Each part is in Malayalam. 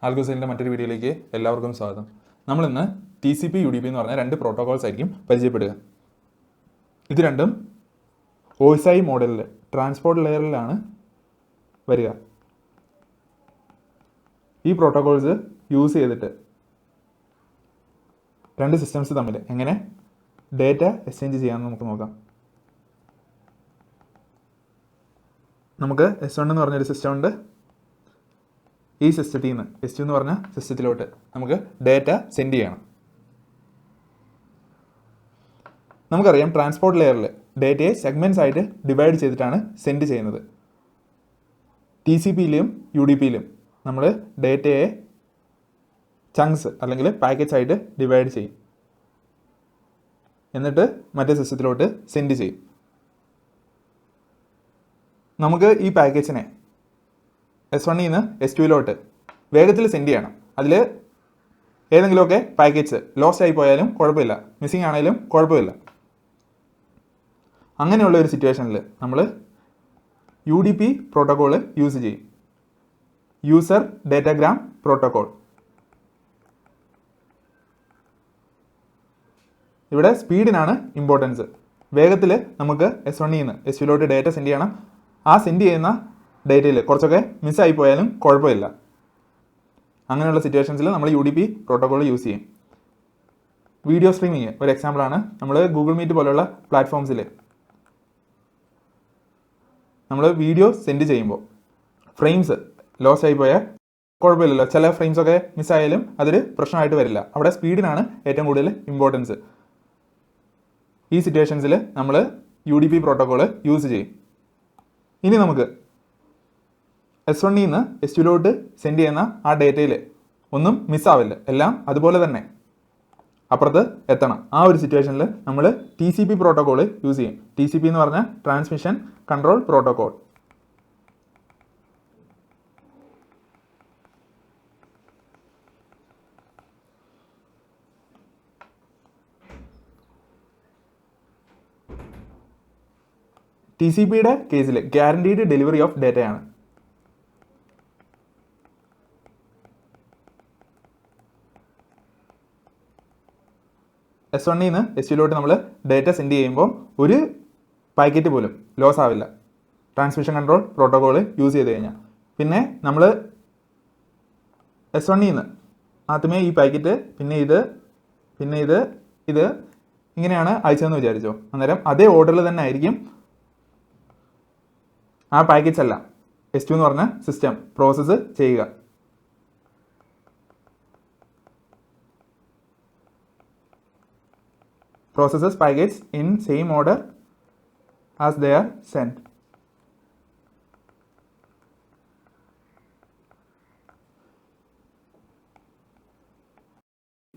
ആൽഗോസൈലിൻ്റെ മറ്റൊരു വീഡിയോയിലേക്ക് എല്ലാവർക്കും സ്വാഗതം. നമ്മളിന്ന് TCP UDP എന്ന് പറഞ്ഞ രണ്ട് പ്രോട്ടോകോൾസ് ആയിരിക്കും പരിചയപ്പെടുക. ഇത് രണ്ടും OSI മോഡലിൽ ട്രാൻസ്പോർട്ട് ലെയറിലാണ് വരിക. ഈ പ്രോട്ടോകോൾസ് യൂസ് ചെയ്തിട്ട് രണ്ട് സിസ്റ്റംസ് തമ്മിൽ എങ്ങനെ ഡേറ്റ എക്സ്ചേഞ്ച് ചെയ്യാമെന്ന് നമുക്ക് നോക്കാം. നമുക്ക് S1 എന്ന് പറഞ്ഞൊരു സിസ്റ്റം ഉണ്ട്. ഈ സിസ്റ്റത്തിൽ നിന്ന് S2 എന്ന് പറഞ്ഞ സിസ്റ്റത്തിലോട്ട് നമുക്ക് ഡേറ്റ സെൻഡ് ചെയ്യണം. നമുക്കറിയാം ട്രാൻസ്പോർട്ട് ലെയറിൽ ഡേറ്റയെ സെഗ്മെൻറ്റ്സ് ആയിട്ട് ഡിവൈഡ് ചെയ്തിട്ടാണ് സെൻഡ് ചെയ്യുന്നത്. TCPയിലും UDPയിലും നമ്മൾ ഡേറ്റയെ ചങ്ക്സ് അല്ലെങ്കിൽ പാക്കറ്റ്സ് ആയിട്ട് ഡിവൈഡ് ചെയ്യും, എന്നിട്ട് മറ്റേ സിസ്റ്റത്തിലോട്ട് സെൻഡ് ചെയ്യും. നമുക്ക് ഈ പാക്കേജിനെ S1 നിന്ന് S2 വേഗത്തിൽ സെൻഡ് ചെയ്യണം. അതിൽ ഏതെങ്കിലുമൊക്കെ പാക്കേജ് ലോസ്റ്റ് ആയി പോയാലും കുഴപ്പമില്ല, മിസ്സിംഗ് ആണെങ്കിലും കുഴപ്പമില്ല. അങ്ങനെയുള്ള ഒരു സിറ്റുവേഷനിൽ നമ്മൾ UDP പ്രോട്ടോകോൾ യൂസ് ചെയ്യും, യൂസർ ഡേറ്റാഗ്രാം പ്രോട്ടോകോൾ. ഇവിടെ സ്പീഡിനാണ് ഇമ്പോർട്ടൻസ്. വേഗത്തിൽ നമുക്ക് S1 നിന്ന് S2 ഡേറ്റ സെൻഡ് ചെയ്യണം. ആ സെൻഡ് ചെയ്യുന്ന ഡേറ്റയിൽ കുറച്ചൊക്കെ മിസ്സായി പോയാലും കുഴപ്പമില്ല. അങ്ങനെയുള്ള സിറ്റുവേഷൻസിൽ നമ്മൾ UDP പ്രോട്ടോകോൾ യൂസ് ചെയ്യും. വീഡിയോ സ്ട്രീമിങ് ഒരു എക്സാമ്പിളാണ്. നമ്മൾ ഗൂഗിൾ മീറ്റ് പോലുള്ള പ്ലാറ്റ്ഫോംസിൽ നമ്മൾ വീഡിയോ സെൻഡ് ചെയ്യുമ്പോൾ ഫ്രെയിംസ് ലോസ് ആയി പോയാൽ കുഴപ്പമില്ലല്ലോ, ചില ഫ്രെയിംസൊക്കെ മിസ്സായാലും അതൊരു പ്രശ്നമായിട്ട് വരില്ല. അവിടെ സ്പീഡിനാണ് ഏറ്റവും കൂടുതൽ ഇമ്പോർട്ടൻസ്. ഈ സിറ്റുവേഷൻസിൽ നമ്മൾ UDP പ്രോട്ടോകോൾ യൂസ് ചെയ്യും. ഇനി നമുക്ക് S1 നിന്ന് S2 സെൻഡ് ചെയ്യുന്ന ആ ഡേറ്റയിൽ ഒന്നും മിസ്സാവില്ല, എല്ലാം അതുപോലെ തന്നെ അപ്പുറത്ത് എത്തണം. ആ ഒരു സിറ്റുവേഷനിൽ നമ്മൾ TCP പ്രോട്ടോകോൾ യൂസ് ചെയ്യും. TCP എന്ന് പറഞ്ഞാൽ ട്രാൻസ്മിഷൻ കൺട്രോൾ പ്രോട്ടോകോൾ. TCPയുടെ കേസിൽ ഗ്യാരണ്ടീഡ് ഡെലിവറി ഓഫ് ഡേറ്റയാണ്. S1 നിന്ന് S2 നമ്മൾ ഡേറ്റ സെൻഡ് ചെയ്യുമ്പോൾ ഒരു പാക്കറ്റ് പോലും ലോസ് ആവില്ല, ട്രാൻസ്മിഷൻ കൺട്രോൾ പ്രോട്ടോകോൾ യൂസ് ചെയ്ത് കഴിഞ്ഞാൽ. പിന്നെ നമ്മൾ S1 നിന്ന് ആദ്യമേ ഈ പാക്കറ്റ്, പിന്നെ ഇത് ഇങ്ങനെയാണ് അയച്ചതെന്ന് വിചാരിച്ചോ. അന്നേരം അതേ ഓർഡറിൽ തന്നെ ആയിരിക്കും ആ പാക്കറ്റ്സ് എല്ലാം S2 എന്ന് പറഞ്ഞ സിസ്റ്റം പ്രോസസ്സ് ചെയ്യുക. Processes packets in same order as they are sent.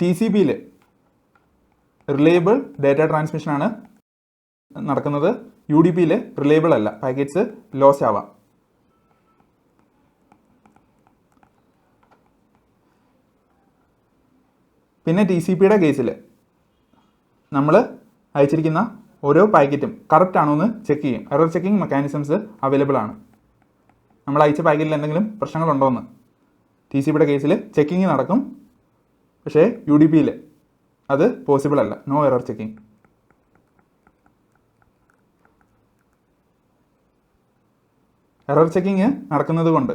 TCPയിൽ റിലയബിൾ ഡേറ്റ ട്രാൻസ്മിഷൻ ആണ് നടക്കുന്നത്. UDPയിൽ റിലയബിൾ അല്ല, പാക്കറ്റ്സ് ലോസ് ആവാം. പിന്നെ TCPയുടെ കേസിൽ നമ്മൾ അയച്ചിരിക്കുന്ന ഓരോ പാക്കറ്റും കറക്റ്റ് ആണോ എന്ന് ചെക്ക് ചെയ്യും. എറർ ചെക്കിംഗ് മെക്കാനിസംസ് അവൈലബിൾ ആണ്. നമ്മൾ അയച്ച പാക്കറ്റിൽ എന്തെങ്കിലും പ്രശ്നങ്ങളുണ്ടോ എന്ന് TCPയുടെ കേസിൽ ചെക്കിങ് നടക്കും. പക്ഷേ UDPയിൽ അത് പോസിബിൾ അല്ല, no error checking. Error checking നടക്കുന്നത് കൊണ്ട്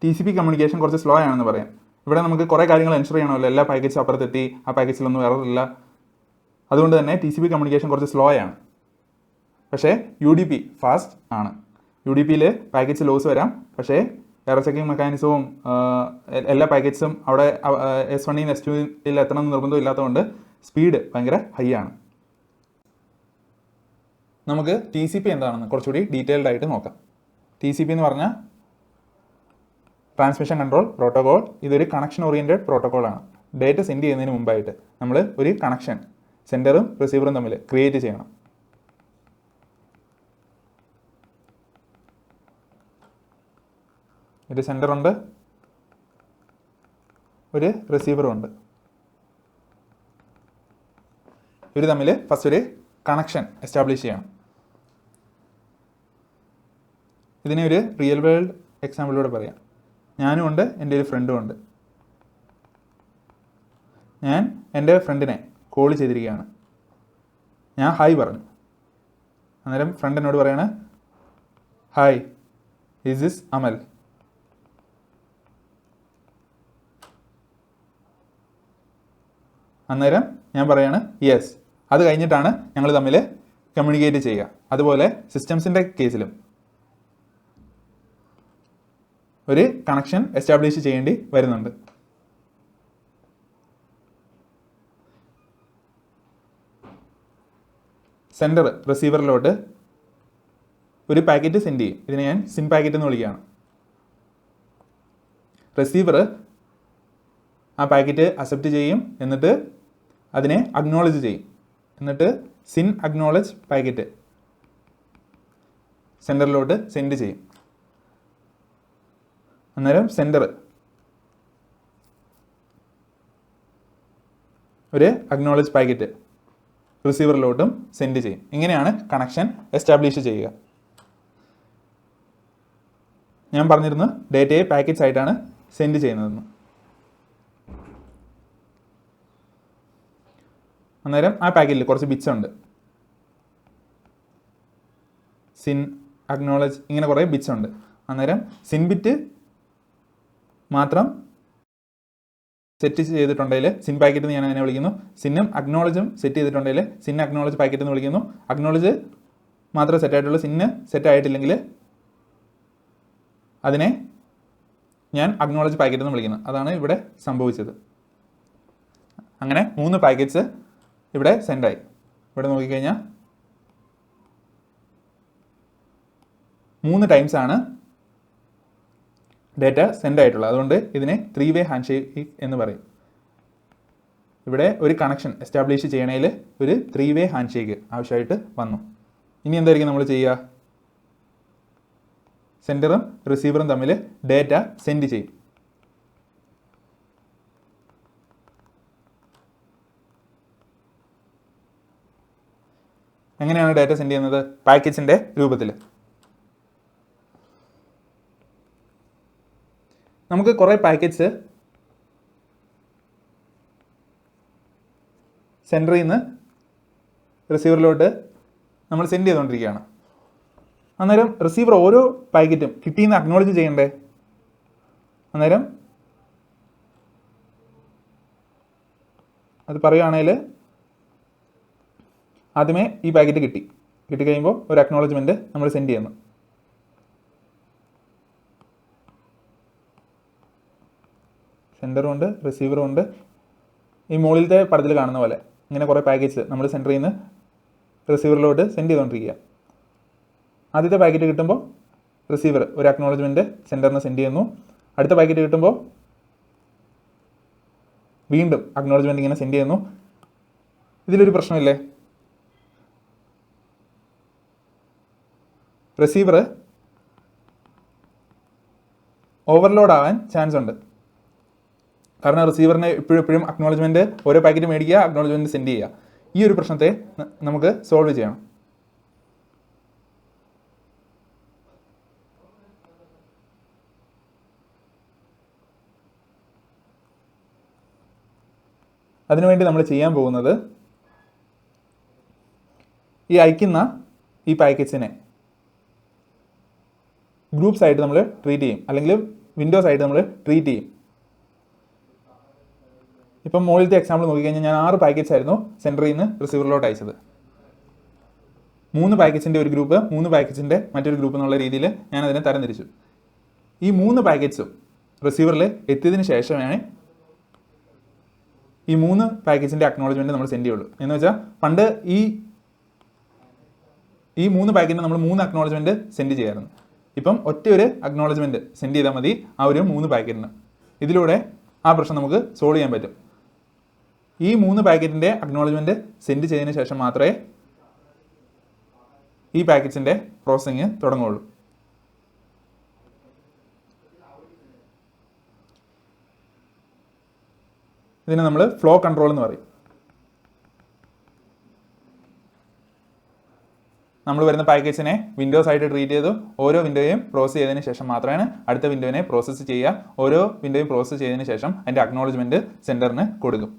TCP കമ്മ്യൂണിക്കേഷൻ കുറച്ച് സ്ലോ ആണെന്ന് പറയാം. ഇവിടെ നമുക്ക് കുറേ കാര്യങ്ങൾ എൻഷുർ ചെയ്യണമല്ലോ, എല്ലാ പാക്കേജും അപ്പുറത്തെത്തി, ആ പാക്കേജിലൊന്നും എറർ ഇല്ല. അതുകൊണ്ട് തന്നെ TCP കമ്മ്യൂണിക്കേഷൻ കുറച്ച് സ്ലോ ആണ്. പക്ഷേ UDP ഫാസ്റ്റ് ആണ്. UDPയിൽ പാക്കേജ് ലോസ് വരാം, പക്ഷേ എറർ ചെക്കിംഗ് മെക്കാനിസവും എല്ലാ പാക്കേജും അവിടെ S1 നിന്ന് S2 എത്തണം എന്ന് നിർബന്ധം ഇല്ലാത്തതുകൊണ്ട് സ്പീഡ് ഭയങ്കര ഹൈ ആണ്. നമുക്ക് TCP എന്താണെന്ന് കുറച്ചുകൂടി ഡീറ്റെയിൽഡ് ആയിട്ട് നോക്കാം. TCP എന്ന് പറഞ്ഞാൽ ട്രാൻസ്മിഷൻ കൺട്രോൾ പ്രോട്ടോകോൾ. ഇതൊരു കണക്ഷൻ ഓറിയൻറ്റഡ് പ്രോട്ടോകോളാണ്. ഡേറ്റ സെൻഡ് ചെയ്യുന്നതിന് മുമ്പായിട്ട് നമ്മൾ ഒരു കണക്ഷൻ സെൻഡറും റിസീവറും തമ്മിൽ ക്രിയേറ്റ് ചെയ്യണം. ഒരു സെൻഡറുണ്ട്, ഒരു റിസീവറും ഉണ്ട്. ഇവർ തമ്മിൽ ഫസ്റ്റ് ഒരു കണക്ഷൻ എസ്റ്റാബ്ലിഷ് ചെയ്യണം. ഇതിനെ ഒരു റിയൽ വേൾഡ് എക്സാമ്പിളിലൂടെ പറയാം. ഞാനും ഉണ്ട്, എൻ്റെ ഒരു ഫ്രണ്ടും ഉണ്ട്. ഞാൻ എൻ്റെ ഫ്രണ്ടിനെ കോൾ ചെയ്തിരിക്കുകയാണ്. ഞാൻ ഹായ് പറഞ്ഞു. അന്നേരം ഫ്രണ്ട് എന്നോട് പറയാണ്, ഹായ്, ഈസ് ദിസ് അമൽ? അന്നേരം ഞാൻ പറയാണ് യെസ്. അത് കഴിഞ്ഞിട്ടാണ് ഞങ്ങൾ തമ്മിൽ കമ്മ്യൂണിക്കേറ്റ് ചെയ്യുക. അതുപോലെ സിസ്റ്റംസിൻ്റെ കേസിലും ഒരു കണക്ഷൻ എസ്റ്റാബ്ലിഷ് ചെയ്യേണ്ടി വരുന്നുണ്ട്. സെൻഡർ റിസീവറിലോട്ട് ഒരു പാക്കറ്റ് സെൻഡ് ചെയ്യും. ഇതിനെ ഞാൻ സിൻ പാക്കറ്റ് എന്ന് വിളിക്കുകയാണ്. റിസീവർ ആ പാക്കറ്റ് അക്സെപ്റ്റ് ചെയ്യും, എന്നിട്ട് അതിനെ അക്നോളജ് ചെയ്യും. എന്നിട്ട് സിൻ അക്നോളജ് പാക്കറ്റ് സെൻഡറിലോട്ട് സെൻഡ് ചെയ്യും. അന്നേരം സെൻഡർ ഒരു അക്നോളജ് പാക്കറ്റ് റിസീവറിലോട്ടും സെൻഡ് ചെയ്യും. ഇങ്ങനെയാണ് കണക്ഷൻ എസ്റ്റാബ്ലിഷ് ചെയ്യുക. ഞാൻ പറഞ്ഞിരുന്നു ഡേറ്റയെ പാക്കറ്റ്സ് ആയിട്ടാണ് സെൻഡ് ചെയ്യുന്നതെന്ന്. അന്നേരം ആ പാക്കറ്റിൽ കുറച്ച് ബിറ്റ്സ് ഉണ്ട്. സിൻ, അക്നോളജ്, ഇങ്ങനെ കുറേ ബിറ്റ്സ് ഉണ്ട്. അന്നേരം സിൻ ബിറ്റ് മാത്രം സെറ്റ് ചെയ്തിട്ടുണ്ടെങ്കിൽ സിൻ പാക്കറ്റ് എന്ന് ഞാൻ അതിനെ വിളിക്കുന്നു. സിന്നും അക്നോളജും സെറ്റ് ചെയ്തിട്ടുണ്ടെങ്കിൽ സിൻ അക്നോളജ് പാക്കറ്റ് എന്ന് വിളിക്കുന്നു. അക്നോളജ് മാത്രം സെറ്റായിട്ടുള്ള സിന്ന് സെറ്റ് ആയിട്ടില്ലെങ്കിൽ അതിനെ ഞാൻ അക്നോളജ് പാക്കറ്റ് എന്ന് വിളിക്കുന്നു. അതാണ് ഇവിടെ സംഭവിച്ചത്. അങ്ങനെ 3 പാക്കറ്റ്സ് ഇവിടെ സെൻഡായി. ഇവിടെ നോക്കിക്കഴിഞ്ഞാൽ 3 ടൈംസ് ആണ് ഡേറ്റ സെൻഡ് ആയിട്ടുള്ളത്. അതുകൊണ്ട് ഇതിനെ 3-വേ ഹാൻഡ് ഷേക്ക് എന്ന് പറയും. ഇവിടെ ഒരു കണക്ഷൻ എസ്റ്റാബ്ലിഷ് ചെയ്യണേൽ ഒരു 3-വേ ഹാൻഡ് ഷേക്ക് ആവശ്യമായിട്ട് വന്നു. ഇനി എന്തായിരിക്കും നമ്മൾ ചെയ്യുക? സെൻഡറും റിസീവറും തമ്മിൽ ഡേറ്റ സെൻഡ് ചെയ്യും. എങ്ങനെയാണ് ഡേറ്റ സെൻഡ് ചെയ്യുന്നത്? പാക്കറ്റ്സിൻ്റെ രൂപത്തിൽ. നമുക്ക് കുറേ പാക്കറ്റ്സ് സെൻഡറിൽ നിന്ന് റിസീവറിലോട്ട് നമ്മൾ സെൻഡ് ചെയ്തുകൊണ്ടിരിക്കുകയാണ്. അന്നേരം റിസീവർ ഓരോ പാക്കറ്റും കിട്ടിയെന്ന് അക്നോളജ് ചെയ്യണ്ടേ? അന്നേരം അത് പറയുകയാണെങ്കിൽ ആദ്യമേ ഈ പാക്കറ്റ് കിട്ടിക്കഴിയുമ്പോൾ ഒരു അക്നോളജ്മെൻറ്റ് നമ്മൾ സെൻഡ് ചെയ്യുന്നു. സെൻഡറും ഉണ്ട്, റിസീവറും ഉണ്ട്. ഈ മുകളിലത്തെ പടത്തിൽ കാണുന്ന പോലെ ഇങ്ങനെ കുറേ പാക്കറ്റ്സ് നമ്മൾ സെൻഡറിൽ നിന്ന് റിസീവറിലോട്ട് സെൻഡ് ചെയ്തുകൊണ്ടിരിക്കുക. ആദ്യത്തെ പാക്കറ്റ് കിട്ടുമ്പോൾ റിസീവർ ഒരു അക്നോളജ്മെൻറ്റ് സെൻഡറിന് സെൻഡ് ചെയ്യുന്നു. അടുത്ത പാക്കറ്റ് കിട്ടുമ്പോൾ വീണ്ടും അക്നോളജ്മെൻറ്റ് ഇങ്ങനെ സെൻഡ് ചെയ്യുന്നു. ഇതിലൊരു പ്രശ്നമില്ലേ? റിസീവർ ഓവർലോഡ് ആവാൻ ചാൻസ് ഉണ്ട്. കാരണം റിസീവറിനെ എപ്പോഴും അക്നോളജ്മെൻറ്റ് ഓരോ പാക്കറ്റ് മേടിക്കുക, അക്നോളജ്മെൻറ്റ് സെൻഡ് ചെയ്യുക. ഈ ഒരു പ്രശ്നത്തെ നമുക്ക് സോൾവ് ചെയ്യണം. അതിനുവേണ്ടി നമ്മൾ ചെയ്യാൻ പോകുന്നത് ഈ അയക്കുന്ന ഈ പാക്കറ്റ്സിനെ ഗ്രൂപ്പ്സ് ആയിട്ട് നമ്മൾ ട്രീറ്റ് ചെയ്യും, അല്ലെങ്കിൽ വിൻഡോസ് ആയിട്ട് നമ്മൾ ട്രീറ്റ് ചെയ്യും. ഇപ്പം മുകളിലത്തെ എക്സാമ്പിൾ നോക്കിക്കഴിഞ്ഞാൽ ഞാൻ 6 പാക്കറ്റ്സ് ആയിരുന്നു സെൻഡറിൽ നിന്ന് റിസീവറിലോട്ട് അയച്ചത്. 3 പാക്കറ്റ്സിൻ്റെ ഒരു ഗ്രൂപ്പ്, 3 പാക്കറ്റ്സിൻ്റെ മറ്റൊരു ഗ്രൂപ്പ് എന്നുള്ള രീതിയിൽ ഞാൻ അതിനെ തരംതിരിച്ചു. ഈ 3 പാക്കറ്റ്സും റിസീവറിൽ എത്തിയതിന് ശേഷമേ ഈ 3 പാക്കറ്റ്സിൻ്റെ അക്നോളജ്മെൻറ്റ് നമ്മൾ സെൻഡ് ചെയ്യുള്ളൂ. എന്ന് വെച്ചാൽ പണ്ട് ഈ 3 പാക്കറ്റിന് നമ്മൾ 3 അക്നോളജ്മെൻറ്റ് സെൻഡ് ചെയ്യാമായിരുന്നു. ഇപ്പം ഒരു അക്നോളജ്മെൻറ്റ് സെൻഡ് ചെയ്താൽ മതി ആ ഒരു 3 പാക്കറ്റിന്. ഇതിലൂടെ ആ പ്രശ്നം നമുക്ക് സോൾവ് ചെയ്യാൻ പറ്റും. ഈ 3 പാക്കറ്റിൻ്റെ അക്നോളജ്മെൻറ്റ് സെൻഡ് ചെയ്തതിന് ശേഷം മാത്രമേ ഈ പാക്കറ്റ്സിൻ്റെ പ്രോസസ്സിങ് തുടങ്ങുകയുള്ളൂ. ഇതിനെ നമ്മൾ ഫ്ലോ കൺട്രോൾ എന്ന് പറയും. നമ്മൾ വരുന്ന പാക്കേജിനെ വിൻഡോസ് ആയിട്ട് ട്രീറ്റ് ചെയ്തു ഓരോ വിൻഡോയും പ്രോസസ്സ് ചെയ്തതിന് ശേഷം മാത്രമാണ് അടുത്ത വിൻഡോനെ പ്രോസസ്സ് ചെയ്യുക. ഓരോ വിൻഡോയും പ്രോസസ്സ് ചെയ്തതിന് ശേഷം അതിൻ്റെ അക്നോളജ്മെൻറ്റ് സെൻറ്ററിന് കൊടുക്കും.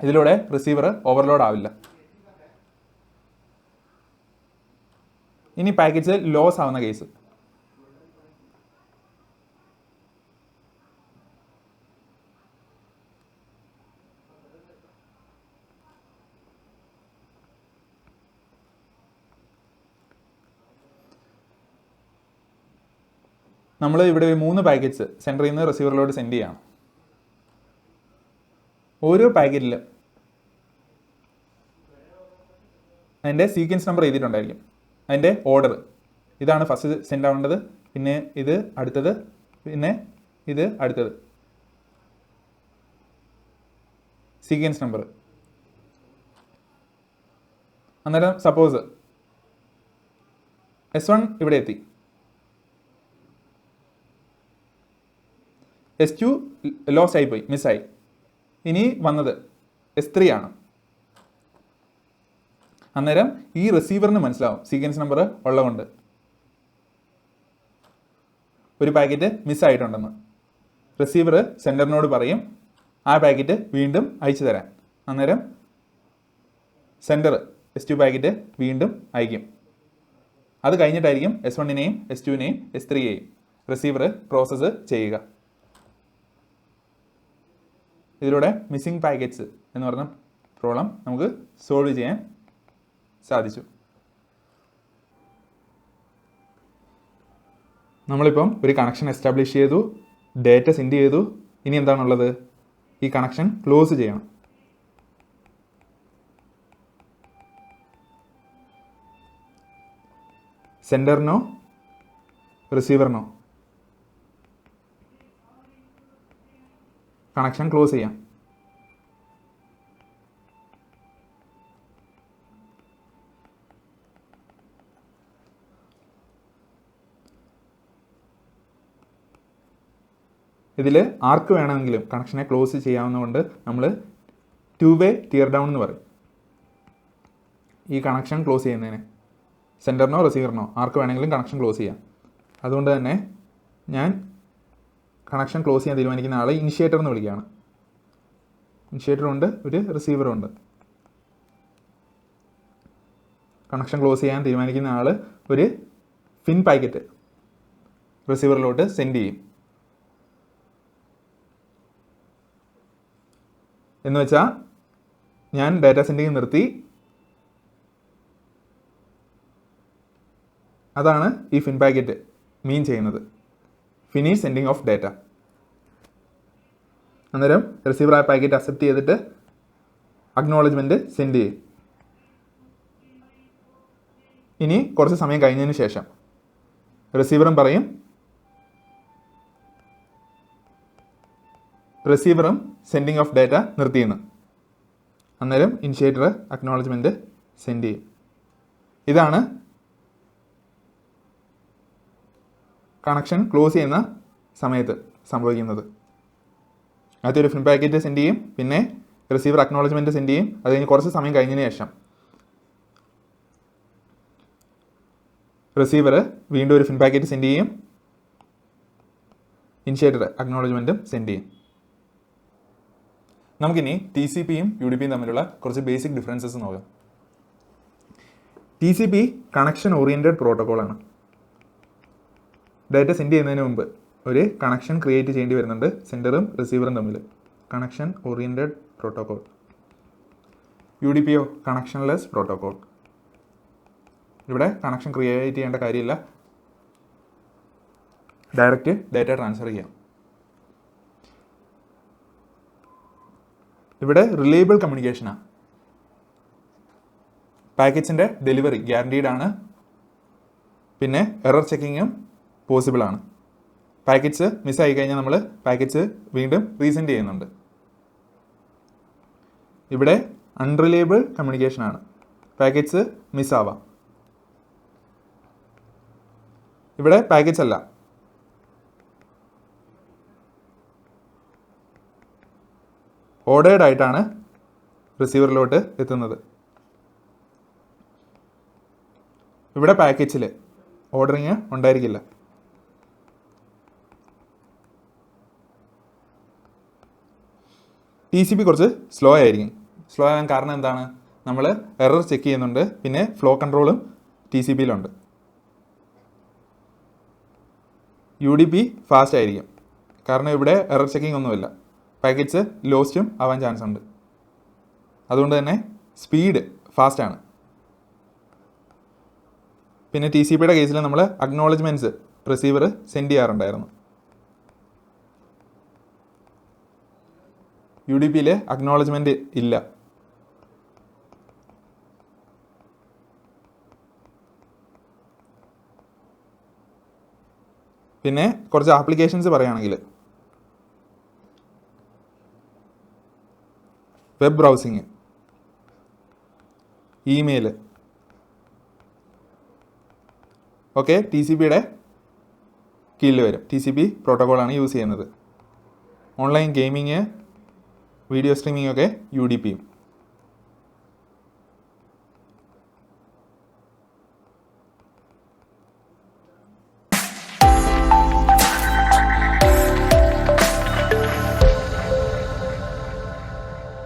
ഇതിലൂടെ റിസീവർ ഓവർലോഡ് ആവില്ല. ഇനി പാക്കേജ് ലോസ് ആവുന്ന കേസ്, നമ്മൾ ഇവിടെ 3 പാക്കറ്റ്സ് സെൻറ്ററിൽ നിന്ന് റിസീവറിലോട്ട് സെൻഡ് ചെയ്യണം. ഓരോ പാക്കറ്റിലും അതിൻ്റെ സീക്വൻസ് നമ്പർ എഴുതിയിട്ടുണ്ടായിരിക്കും. അതിൻ്റെ ഓർഡർ ഇതാണ് ഫസ്റ്റ് സെൻഡ് ആവേണ്ടത്, പിന്നെ ഇത് അടുത്തത്, പിന്നെ ഇത് അടുത്തത്. Sequence number. അന്നേരം സപ്പോസ് S1 ഇവിടെ എത്തി, S2 ലോസ്റ്റ് ആയിപ്പോയി, മിസ്സായി. ഇനി വന്നത് S3 ആണ്. അന്നേരം ഈ റിസീവറിന് മനസ്സിലാവും സീക്വൻസ് നമ്പർ ഉള്ളതുകൊണ്ട് ഒരു പാക്കറ്റ് മിസ്സായിട്ടുണ്ടെന്ന്. റിസീവർ സെൻറ്ററിനോട് പറയും ആ പാക്കറ്റ് വീണ്ടും അയച്ചു തരാൻ. അന്നേരം സെൻറ്റർ S2 പാക്കറ്റ് വീണ്ടും അയക്കും. അത് കഴിഞ്ഞിട്ടായിരിക്കും S1നെയും S2നെയും S3യെയും റിസീവർ പ്രോസസ്സ് ചെയ്യുക. ഇതിലൂടെ മിസ്സിംഗ് പാക്കറ്റ്സ് എന്ന് പറഞ്ഞ പ്രോബ്ലം നമുക്ക് സോൾവ് ചെയ്യാൻ സാധിച്ചു. നമ്മളിപ്പം ഒരു കണക്ഷൻ എസ്റ്റാബ്ലിഷ് ചെയ്തു, ഡേറ്റ സെൻഡ് ചെയ്തു. ഇനി എന്താണുള്ളത്? ഈ കണക്ഷൻ ക്ലോസ് ചെയ്യണം. സെൻഡറിനോ റിസീവറിനോ കണക്ഷൻ ക്ലോസ് ചെയ്യാം. ഇതിൽ ആർക്ക് വേണമെങ്കിലും കണക്ഷനെ ക്ലോസ് ചെയ്യാവുന്നതുകൊണ്ട് നമ്മൾ 2-വേ ടിയർ ഡൗൺ എന്ന് പറയും. ഈ കണക്ഷൻ ക്ലോസ് ചെയ്യുന്നതിന് സെൻറ്ററിനോ റിസീവറിനോ ആർക്ക് വേണമെങ്കിലും കണക്ഷൻ ക്ലോസ് ചെയ്യാം. അതുകൊണ്ട് തന്നെ ഞാൻ കണക്ഷൻ ക്ലോസ് ചെയ്യാൻ തീരുമാനിക്കുന്ന ആളെ ഇനിഷ്യേറ്റർ എന്ന് വിളിക്കുകയാണ്. ഇനിഷ്യേറ്ററുണ്ട്, ഒരു റിസീവറുണ്ട്. കണക്ഷൻ ക്ലോസ് ചെയ്യാൻ തീരുമാനിക്കുന്ന ആൾ ഒരു ഫിൻ പാക്കറ്റ് റിസീവറിലോട്ട് സെൻഡ് ചെയ്യും. എന്ന് വെച്ചാൽ ഞാൻ ഡാറ്റ സെൻഡിങ് നിർത്തി. അതാണ് ഈ ഫിൻ പാക്കറ്റ് മീൻ ചെയ്യുന്നത്, ഫിനിഷ് സെൻഡിങ് ഓഫ് ഡാറ്റ. അന്നേരം റിസീവർ ആ പാക്കറ്റ് അക്സെപ്റ്റ് ചെയ്തിട്ട് അക്നോളജ്മെൻറ്റ് സെൻഡ് ചെയ്യും. ഇനി കുറച്ച് സമയം കഴിഞ്ഞതിന് ശേഷം റിസീവറും പറയും, റിസീവറും സെൻഡിങ് ഓഫ് ഡാറ്റ നിർത്തിയെന്ന്. അന്നേരം ഇനിഷ്യേറ്റർ അക്നോളജ്മെൻറ്റ് സെൻഡ് ചെയ്യും. ഇതാണ് കണക്ഷൻ ക്ലോസ് ചെയ്യുന്ന സമയത്ത് സംഭവിക്കുന്നത്. ആദ്യം ഒരു ഫിൻ പാക്കറ്റ് സെൻഡ് ചെയ്യും, പിന്നെ റിസീവർ അക്നോളജ്മെൻറ്റ് സെൻഡ് ചെയ്യും. അത് കഴിഞ്ഞ് കുറച്ച് സമയം കഴിഞ്ഞതിന് ശേഷം റിസീവർ വീണ്ടും ഒരു ഫിൻ പാക്കറ്റ് സെൻഡ് ചെയ്യും, ഇനിഷ്യേറ്റർ അക്നോളജ്മെൻറ്റും സെൻഡ് ചെയ്യും. നമുക്കിനി TCPയും UDPയും തമ്മിലുള്ള കുറച്ച് ബേസിക് ഡിഫറൻസസ് നോക്കാം. TCP കണക്ഷൻ ഓറിയൻറ്റഡ് പ്രോട്ടോക്കോളാണ്. ഡാറ്റ സെൻഡ് ചെയ്യുന്നതിന് മുമ്പ് ഒരു കണക്ഷൻ ക്രിയേറ്റ് ചെയ്യേണ്ടി വരുന്നുണ്ട് സെൻഡറും റിസീവറും തമ്മിൽ. Connection oriented protocol. UDPയോ കണക്ഷൻലെസ് പ്രോട്ടോക്കോൾ. ഇവിടെ കണക്ഷൻ ക്രിയേറ്റ് ചെയ്യേണ്ട കാര്യമില്ല, ഡയറക്റ്റ് ഡാറ്റ ട്രാൻസ്ഫർ ചെയ്യാം. ഇവിടെ റിലയബിൾ കമ്മ്യൂണിക്കേഷനാണ്. പാക്കറ്റ്സിൻ്റെ ഡെലിവറി ഗ്യാരണ്ടീഡ് ആണ്. പിന്നെ എറർ ചെക്കിങ്ങും പോസിബിൾ ആണ്. പാക്കറ്റ്സ് മിസ്സായി കഴിഞ്ഞാൽ നമ്മൾ പാക്കറ്റ്സ് വീണ്ടും റീസെൻഡ് ചെയ്യുന്നുണ്ട്. ഇവിടെ അൺറിലയബിൾ കമ്മ്യൂണിക്കേഷനാണ്. പാക്കറ്റ്സ് മിസ്സാവാം. ഇവിടെ പാക്കറ്റ്സ് അല്ല, ഓർഡേർഡ് ആയിട്ടാണ് റിസീവറിലോട്ട് എത്തുന്നത്. ഇവിടെ പാക്കേജിൽ ഓർഡറിങ് ഉണ്ടായിരിക്കില്ല. TCP കുറച്ച് സ്ലോ ആയിരിക്കും. സ്ലോ ആകാൻ കാരണം എന്താണ്? നമ്മൾ എറർ ചെക്ക് ചെയ്യുന്നുണ്ട്, പിന്നെ ഫ്ലോ കൺട്രോളും TCPയിലുണ്ട്. UDP ഫാസ്റ്റ് ആയിരിക്കും, കാരണം ഇവിടെ എറർ ചെക്കിംഗ് ഒന്നുമില്ല. പാക്കറ്റ്സ് ലോസ്റ്റും ആവാൻ ചാൻസ് ഉണ്ട്. അതുകൊണ്ട് തന്നെ സ്പീഡ് ഫാസ്റ്റാണ്. പിന്നെ TCPയുടെ കേസിൽ നമ്മൾ അക്നോളജ്മെൻറ്റ്സ് റിസീവർ സെൻഡ് ചെയ്യാറുണ്ടായിരുന്നു. UDPയിൽ അക്നോളജ്മെൻറ്റ് ഇല്ല. പിന്നെ കുറച്ച് ആപ്ലിക്കേഷൻസ് പറയുകയാണെങ്കിൽ വെബ് ബ്രൗസിങ്, ഇമെയിൽ ഒക്കെ TCPയുടെ കീഴിൽ വരും. TCP പ്രോട്ടോക്കോളാണ് യൂസ് ചെയ്യുന്നത്. ഓൺലൈൻ ഗെയിമിങ്, വീഡിയോ സ്ട്രീമിംഗ് ഒക്കെ UDPയും.